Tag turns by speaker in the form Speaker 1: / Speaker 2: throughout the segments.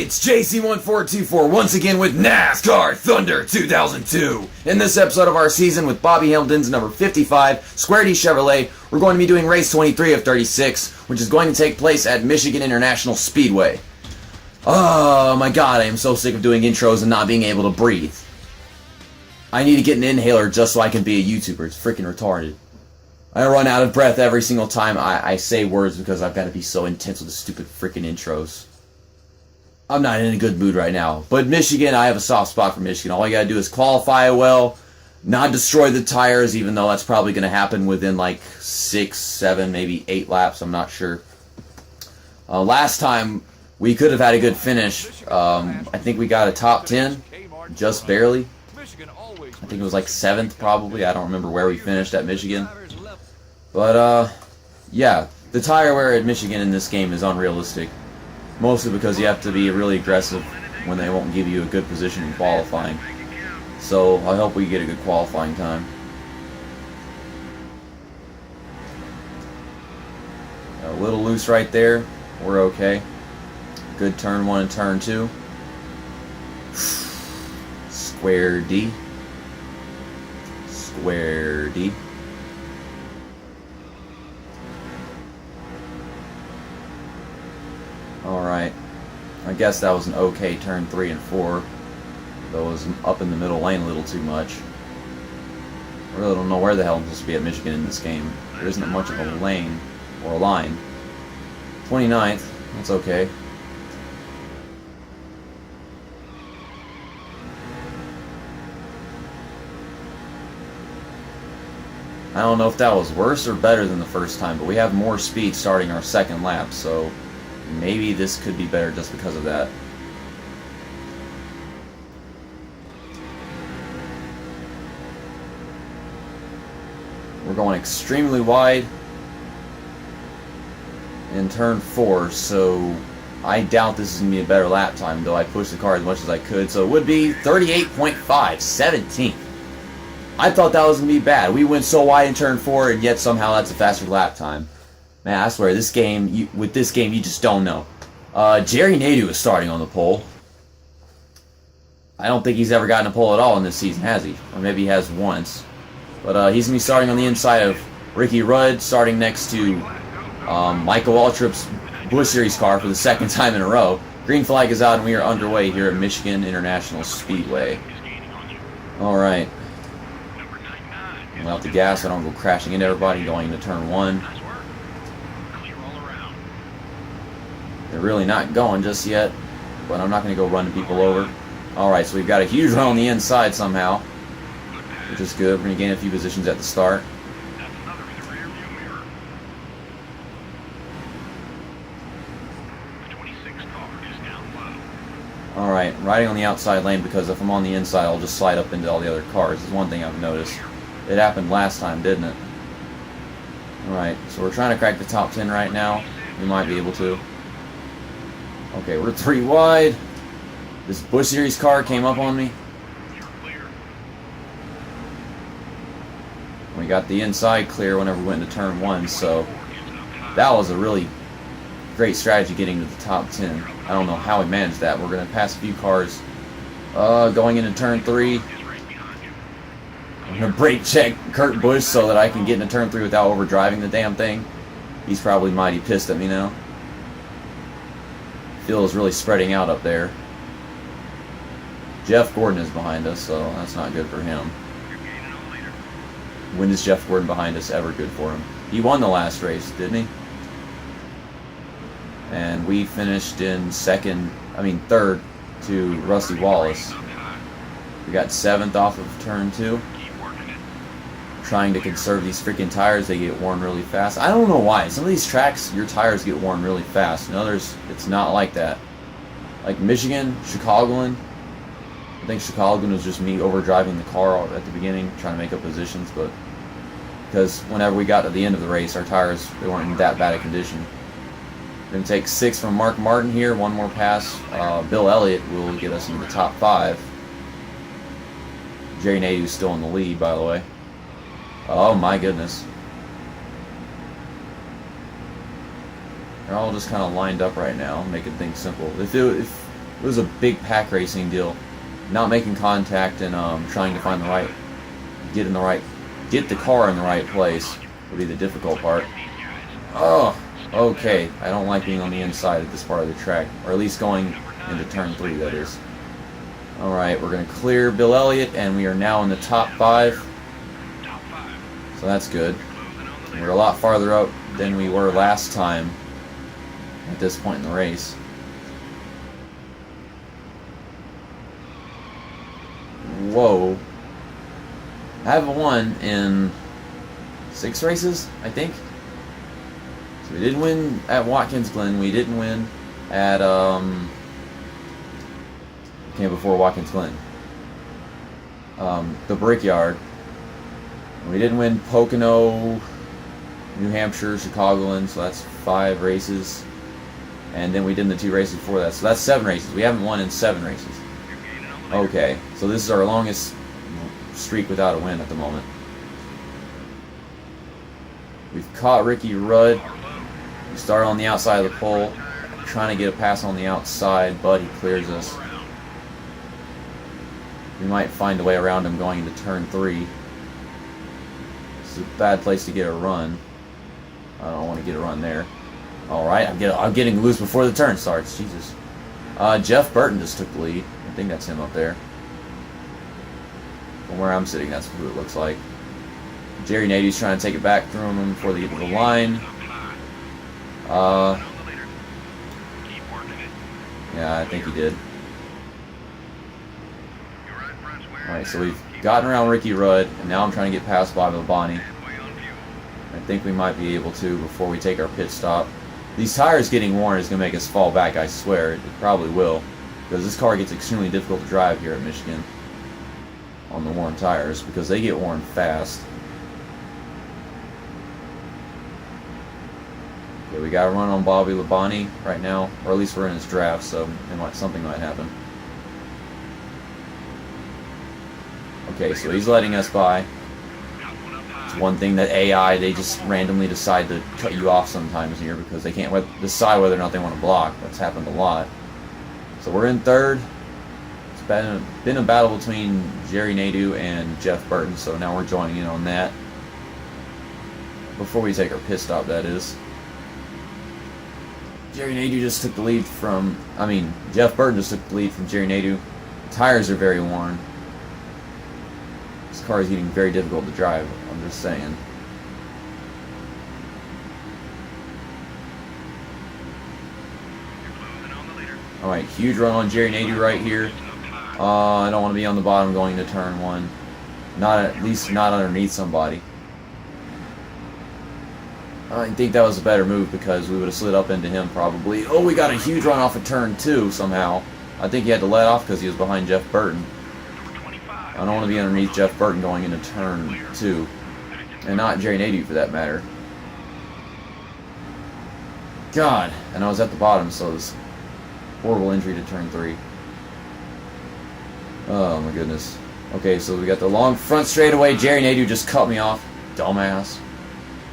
Speaker 1: It's JC1424 once again with NASCAR Thunder 2002. In this episode of our season with Bobby Hamilton's number 55, Square D Chevrolet, we're going to be doing race 23 of 36, which is going to take place at Michigan International Speedway. Oh my god, I am so sick of doing intros and not being able to breathe. I need to get an inhaler just so I can be a YouTuber. It's freaking retarded. I run out of breath every single time I say words because I've got to be so intense with the stupid freaking intros. I'm not in a good mood right now. But Michigan, I have a soft spot for Michigan. All you gotta do is qualify well, not destroy the tires, even though that's probably gonna happen within like 6, 7, maybe 8 laps. I'm not sure. Last time, we could have had a good finish. I think we got a top 10, just barely. I think it was like 7th probably. I don't remember where we finished at Michigan. But, yeah, the tire wear at Michigan in this game is unrealistic. Mostly because you have to be really aggressive when they won't give you a good position in qualifying. So I hope we get a good qualifying time. A little loose right there. We're okay. Good turn 1 and turn 2. Square D. Square D. Alright, I guess that was an okay turn 3 and 4, though it was up in the middle lane a little too much. I really don't know where the hell I'm supposed to be at Michigan in this game. There isn't much of a lane, or a line. 29th, that's okay. I don't know if that was worse or better than the first time, but we have more speed starting our second lap, so maybe this could be better just because of that. We're going extremely wide in turn 4, so I doubt this is going to be a better lap time, though I pushed the car as much as I could, so it would be 38.5, 17th. I thought that was going to be bad. We went so wide in turn 4, and yet somehow that's a faster lap time. Man, I swear, this game, with this game, you just don't know. Jerry Nadeau is starting on the pole. I don't think he's ever gotten a pole at all in this season, has he? Or maybe he has once. But he's going to be starting on the inside of Ricky Rudd, starting next to Michael Waltrip's Busch Series car for the second time in a row. Green flag is out, and we are underway here at Michigan International Speedway. Alright. Out the gas, I don't go crashing into everybody going into turn 1. They're really not going just yet, but I'm not going to go running people over. Alright, so we've got a huge run on the inside somehow, which is good. We're going to gain a few positions at the start. Alright, riding on the outside lane because if I'm on the inside, I'll just slide up into all the other cars. Is one thing I've noticed. It happened last time, didn't it? Alright, so we're trying to crack the top 10 right now. We might be able to. Okay, we're 3 wide. This Busch Series car came up on me. We got the inside clear whenever we went into turn 1, so that was a really great strategy getting to the top 10. I don't know how we managed that. We're going to pass a few cars going into turn 3. I'm going to brake check Kurt Busch so that I can get into turn 3 without overdriving the damn thing. He's probably mighty pissed at me now. Field is really spreading out up there. Jeff Gordon is behind us, so that's not good for him. When is Jeff Gordon behind us ever good for him? He won the last race, didn't he? And we finished in third to Rusty Wallace. We got 7th off of turn 2. Trying to conserve these freaking tires, they get worn really fast. I don't know why. Some of these tracks, your tires get worn really fast. In others, it's not like that. Like Michigan, Chicagoland. I think Chicagoland was just me overdriving the car at the beginning, trying to make up positions, but because whenever we got to the end of the race, our tires, they weren't in that bad a condition. We're going to take 6 from Mark Martin here. One more pass. Bill Elliott will get us into the top 5. Jerry Nadeau is still in the lead, by the way. Oh my goodness. They're all just kind of lined up right now, making things simple. If It was a big pack racing deal. Not making contact and trying to find the right, get the car in the right place would be the difficult part. Oh, okay. I don't like being on the inside of this part of the track, or at least going into turn 3, that is. Alright, we're going to clear Bill Elliott, and we are now in the top 5. So that's good. We're a lot farther up than we were last time at this point in the race. Whoa. I haven't won in 6 races, I think. So we didn't win at Watkins Glen. We didn't win at before Watkins Glen. The Brickyard. We didn't win Pocono, New Hampshire, Chicagoland, so that's 5 races. And then we did the 2 races before that. So that's 7 races. We haven't won in 7 races. Okay, so this is our longest streak without a win at the moment. We've caught Ricky Rudd. We started on the outside of the pole, trying to get a pass on the outside, but he clears us. We might find a way around him going into turn 3. It's a bad place to get a run. I don't want to get a run there. Alright, I'm getting loose before the turn starts. Jesus. Jeff Burton just took the lead. I think that's him up there. From where I'm sitting, that's who it looks like. Jerry Nadeau's trying to take it back through him before they get to the line. Yeah, I think he did. Alright, so we've gotten around Ricky Rudd, and now I'm trying to get past Bobby Labonte. I think we might be able to before we take our pit stop. These tires getting worn is going to make us fall back, I swear. It probably will. Because this car gets extremely difficult to drive here at Michigan on the worn tires, because they get worn fast. Okay, we got to run on Bobby Labonte right now, or at least we're in his draft, so something might happen. Okay, so he's letting us by. It's one thing that AI, they just randomly decide to cut you off sometimes here because they can't decide whether or not they want to block. That's happened a lot. So we're in 3rd. It's been a battle between Jerry Nadeau and Jeff Burton, so now we're joining in on that. Before we take our pit stop, that is. Jerry Nadeau just took the lead from, Jeff Burton just took the lead from Jerry Nadeau. The tires are very worn. This car is getting very difficult to drive, I'm just saying. Alright, huge run on Jerry Nadeau right here. I don't want to be on the bottom going to turn 1. At least not underneath somebody. I think that was a better move because we would have slid up into him probably. Oh, we got a huge run off of turn 2 somehow. I think he had to let off because he was behind Jeff Burton. I don't want to be underneath Jeff Burton going into turn 2. And not Jerry Nadeau for that matter. God, and I was at the bottom, so it was horrible injury to turn 3. Oh my goodness. Okay, so we got the long front straightaway. Jerry Nadeau just cut me off. Dumbass.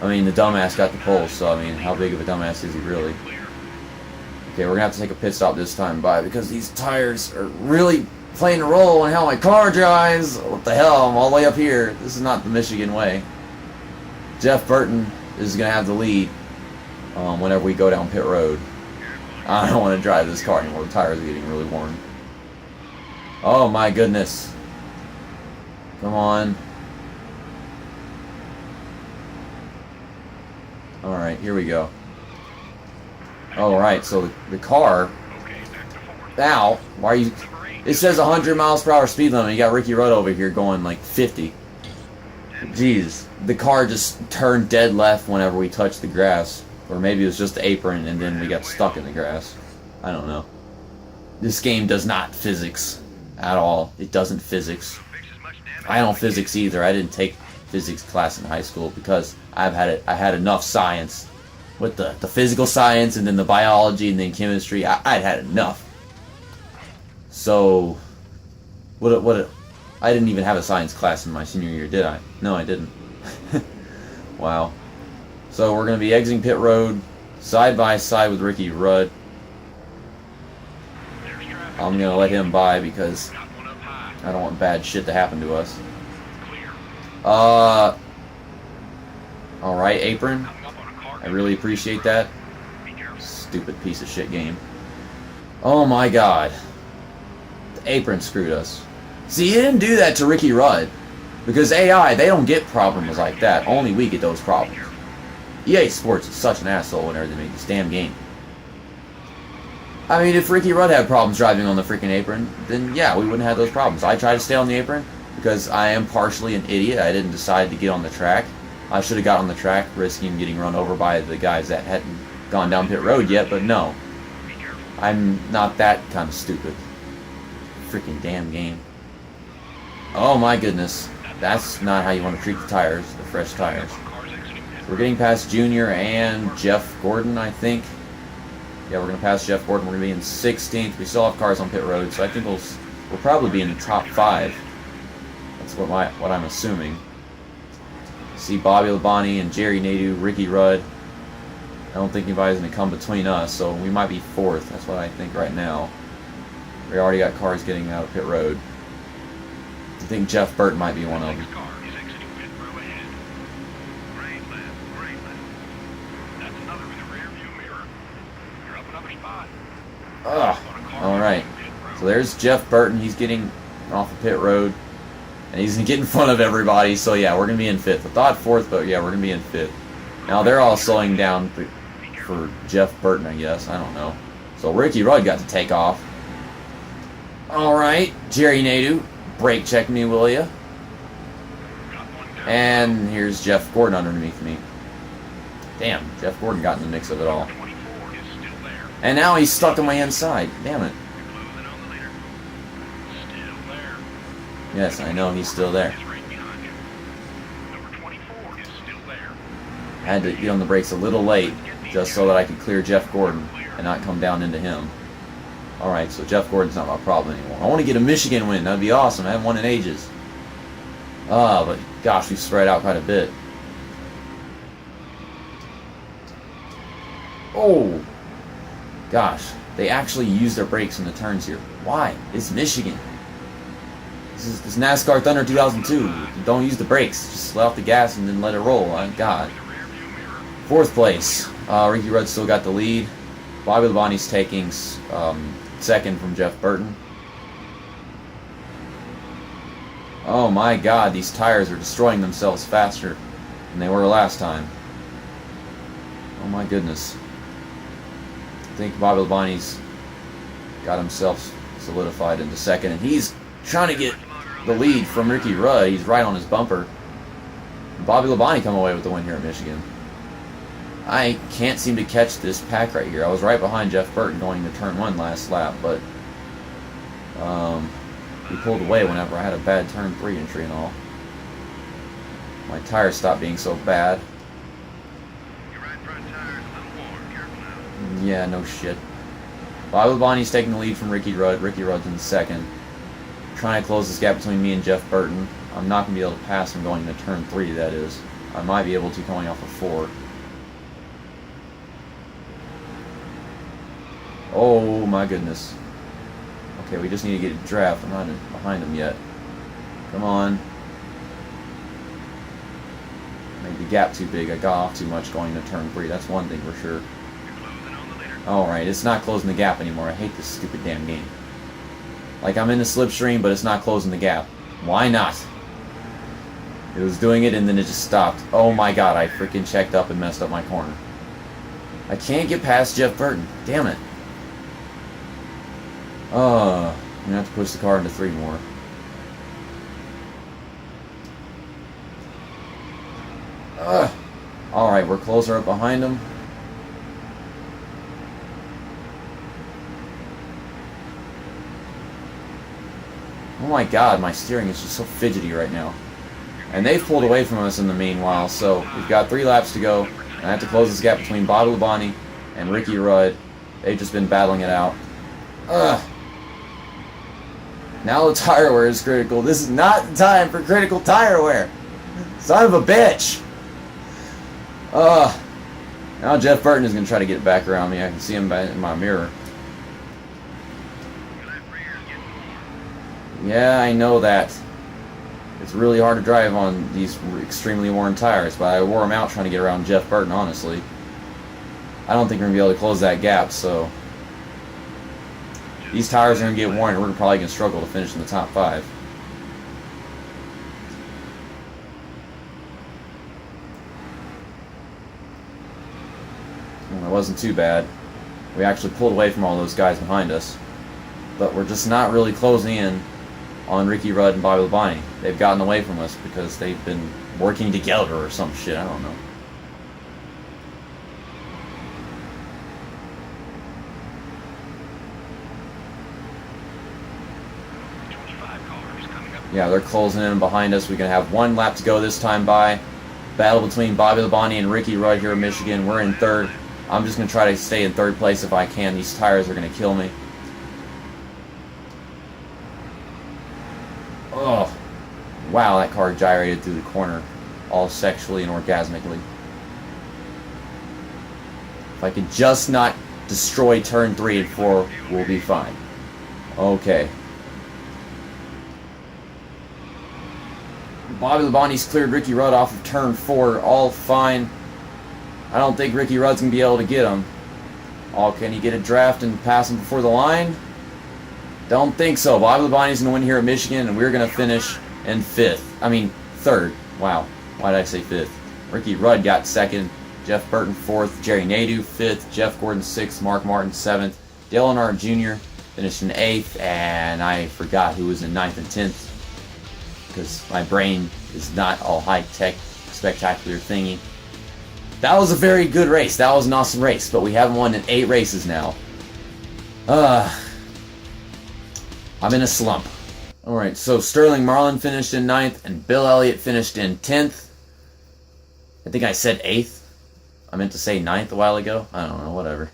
Speaker 1: The dumbass got the pole, so how big of a dumbass is he really? Okay, we're gonna have to take a pit stop this time because these tires are really playing a role in how my car drives. What the hell? I'm all the way up here. This is not the Michigan way. Jeff Burton is gonna have the lead whenever we go down pit road. I don't want to drive this car anymore. The tires are getting really worn. Oh my goodness. Come on. Alright, here we go. Alright, so the car... Ow! Why are you... It says 100 miles per hour speed limit. You got Ricky Rudd over here going like 50. Jeez. The car just turned dead left whenever we touched the grass. Or maybe it was just the apron and then we got stuck in the grass. I don't know. This game does not physics at all. It doesn't physics. I don't physics either. I didn't take physics class in high school because I had enough science. With the physical science and then the biology and then chemistry, I'd had enough. So, I didn't even have a science class in my senior year, did I? No, I didn't. Wow. So we're going to be exiting pit road, side by side with Ricky Rudd. I'm going to let him by because I don't want bad shit to happen to us. Alright, apron. I really appreciate that. Stupid piece of shit game. Oh my god. The apron screwed us. See, you didn't do that to Ricky Rudd. Because AI, they don't get problems like that. Only we get those problems. EA Sports is such an asshole whenever they make this damn game. I mean, if Ricky Rudd had problems driving on the freaking apron, then yeah, we wouldn't have those problems. I tried to stay on the apron because I am partially an idiot. I didn't decide to get on the track. I should have got on the track, risking getting run over by the guys that hadn't gone down pit road yet, but no. I'm not that kind of stupid. Freaking damn game. Oh my goodness. That's not how you want to treat the tires, the fresh tires. We're getting past Junior and Jeff Gordon, I think. Yeah, we're going to pass Jeff Gordon. We're going to be in 16th. We still have cars on pit road, so I think we'll probably be in the top 5. That's what I'm assuming. See Bobby Labonte and Jerry Nadeau, Ricky Rudd. I don't think anybody's going to come between us, so we might be 4th. That's what I think right now. We already got cars getting out of pit road. I think Jeff Burton might be one of them. Alright. So there's Jeff Burton. He's getting off the pit road. And he's getting in front of everybody. So yeah, we're going to be in 5th. I thought 4th, but yeah, we're going to be in 5th. Now they're all slowing down for Jeff Burton, I guess. I don't know. So Ricky Rudd got to take off. Alright. Jerry Nadeau. Brake check me, will ya? And here's Jeff Gordon underneath me. Damn, Jeff Gordon got in the mix of it all. And now he's stuck on my inside. Damn it. Yes, I know he's still there. I had to get on the brakes a little late just so that I could clear Jeff Gordon and not come down into him. Alright, so Jeff Gordon's not my problem anymore. I want to get a Michigan win. That'd be awesome. I haven't won in ages. But gosh, we've spread out quite a bit. Oh! Gosh, they actually use their brakes in the turns here. Why? It's Michigan. This is NASCAR Thunder 2002. You don't use the brakes. Just let off the gas and then let it roll. My God. 4th place. Ricky Rudd still got the lead. Bobby Labonte's taking 2nd from Jeff Burton. Oh my God, these tires are destroying themselves faster than they were last time. Oh my goodness. I think Bobby Labonte's got himself solidified into 2nd, and he's trying to get the lead from Ricky Rudd. He's right on his bumper. Bobby Labonte come away with the win here at Michigan. I can't seem to catch this pack right here. I was right behind Jeff Burton going to turn 1 last lap, but he pulled away whenever I had a bad turn 3 entry and all. My tires stopped being so bad. Yeah, no shit. Bobby Labonte's taking the lead from Ricky Rudd. Ricky Rudd's in 2nd. Trying to close this gap between me and Jeff Burton. I'm not going to be able to pass him going to turn 3, that is. I might be able to coming off of 4. Oh my goodness. Okay, we just need to get a draft. I'm not behind him yet. Come on. Made the gap too big. I got off too much going to turn 3. That's one thing for sure. Alright, it's not closing the gap anymore. I hate this stupid damn game. Like, I'm in the slipstream, but it's not closing the gap. Why not? It was doing it, and then it just stopped. Oh my God, I freaking checked up and messed up my corner. I can't get past Jeff Burton. Damn it. I'm going to have to push the car into 3 more. Alright, we're closer up behind him. Oh my God, my steering is just so fidgety right now. And they've pulled away from us in the meanwhile, so we've got 3 laps to go. And I have to close this gap between Bobby Labonte and Ricky Rudd. They've just been battling it out. Now the tire wear is critical. This is not the time for critical tire wear. Son of a bitch. Now Jeff Burton is going to try to get back around me. I can see him in my mirror. Yeah, I know that. It's really hard to drive on these extremely worn tires, but I wore them out trying to get around Jeff Burton, honestly. I don't think we're going to be able to close that gap, so these tires are going to get worn, and we're probably going to struggle to finish in the top 5. Well, it wasn't too bad. We actually pulled away from all those guys behind us, but we're just not really closing in on Ricky Rudd and Bobby Labonte. They've gotten away from us because they've been working together or some shit, I don't know. Yeah, they're closing in behind us. We're going to have 1 lap to go this time by. Battle between Bobby Labonte and Ricky Rudd here in Michigan. We're in 3rd. I'm just going to try to stay in 3rd place if I can. These tires are going to kill me. Oh, wow, that car gyrated through the corner all sexually and orgasmically. If I could just not destroy turn 3 and 4, we'll be fine. Okay. Bobby Labonte's cleared Ricky Rudd off of turn 4, all fine. I don't think Ricky Rudd's going to be able to get him. Oh, can he get a draft and pass him before the line? Don't think so. Bobby Labonte's going to win here at Michigan, and we're going to finish in 5th. I mean, 3rd. Wow. Why did I say 5th? Ricky Rudd got 2nd. Jeff Burton 4th. Jerry Nadeau 5th. Jeff Gordon 6th. Mark Martin 7th. Dale Earnhardt Jr. finished in 8th, and I forgot who was in 9th and 10th because my brain is not all high-tech, spectacular thingy. That was a very good race. That was an awesome race, but we haven't won in 8 races now. I'm in a slump. Alright, so Sterling Marlin finished in 9th, and Bill Elliott finished in 10th. I think I said 8th. I meant to say 9th a while ago. I don't know, whatever.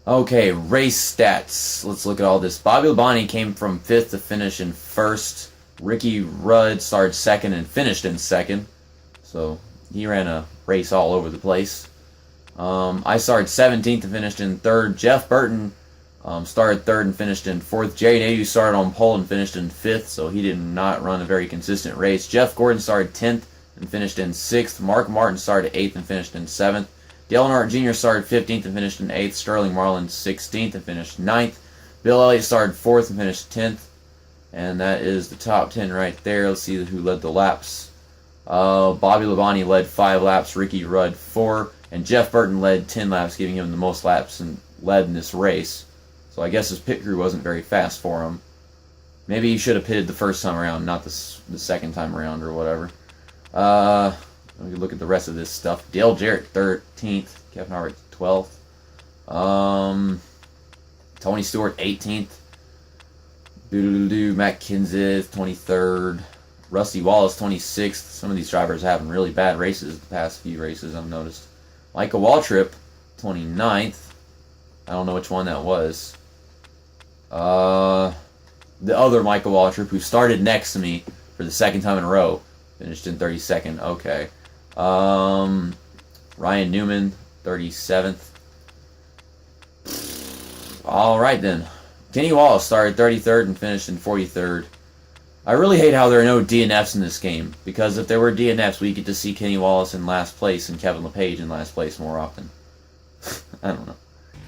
Speaker 1: Okay, race stats. Let's look at all this. Bobby Labonte came from 5th to finish in 1st. Ricky Rudd started 2nd and finished in 2nd. So, he ran a race all over the place. I started 17th and finished in 3rd. Jeff Burton started 3rd and finished in 4th. Jerry Nadeau started on pole and finished in 5th, so he did not run a very consistent race. Jeff Gordon started 10th and finished in 6th. Mark Martin started 8th and finished in 7th. Dale Earnhardt Jr. started 15th and finished in 8th. Sterling Marlin 16th and finished 9th. Bill Elliott started 4th and finished 10th. And that is the top 10 right there. Let's see who led the laps. Bobby Labonte led 5 laps, Ricky Rudd 4, and Jeff Burton led 10 laps, giving him the most laps and led in this race. So I guess his pit crew wasn't very fast for him. Maybe he should have pitted the first time around, not the second time around or whatever. Let me look at the rest of this stuff. Dale Jarrett 13th, Kevin Harvick 12th, Tony Stewart 18th, Matt Kenseth 23rd. Rusty Wallace, 26th. Some of these drivers are having really bad races the past few races, I've noticed. Micah Waltrip, 29th. I don't know which one that was. The other Michael Waltrip, who started next to me for the 2nd time in a row, finished in 32nd. Okay. Ryan Newman, 37th. All right, then. Kenny Wallace started 33rd and finished in 43rd. I really hate how there are no DNFs in this game, because if there were DNFs, we get to see Kenny Wallace in last place and Kevin LePage in last place more often. I don't know.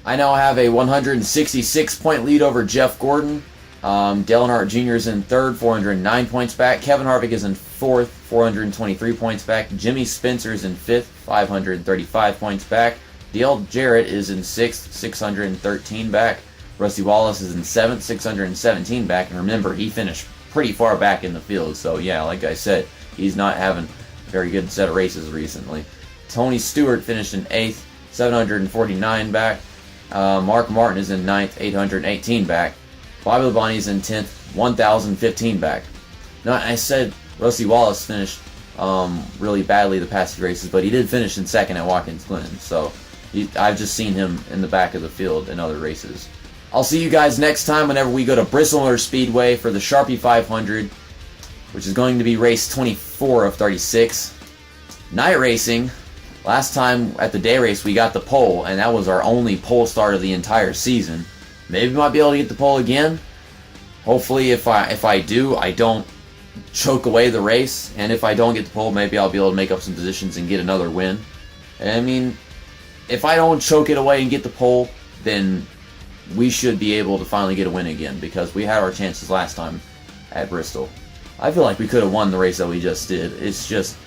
Speaker 1: I now have a 166-point lead over Jeff Gordon. Dale Earnhardt Jr. is in 3rd, 409 points back. Kevin Harvick is in 4th, 423 points back. Jimmy Spencer is in 5th, 535 points back. Dale Jarrett is in 6th, 613 back. Rusty Wallace is in 7th, 617 back. And remember, he finished pretty far back in the field, so yeah, like I said, he's not having a very good set of races recently. Tony Stewart finished in 8th, 749 back. Mark Martin is in 9th, 818 back. Bobby Labonte is in 10th, 1015 back. Now, I said Rusty Wallace finished really badly the past few races, but he did finish in 2nd at Watkins Glen, so I've just seen him in the back of the field in other races. I'll see you guys next time whenever we go to Bristol Motor Speedway for the Sharpie 500, which is going to be race 24 of 36. Night racing. Last time at the day race we got the pole, and that was our only pole start of the entire season. Maybe we might be able to get the pole again. Hopefully, if I do, I don't choke away the race, and if I don't get the pole, maybe I'll be able to make up some positions and get another win. I mean, if I don't choke it away and get the pole, then we should be able to finally get a win again, because we had our chances last time at Bristol. I feel like we could have won the race that we just did. It's just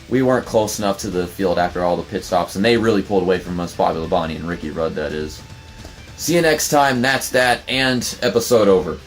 Speaker 1: we weren't close enough to the field after all the pit stops, and they really pulled away from us, Bobby Labonte and Ricky Rudd, that is. See you next time. That's that, and episode over.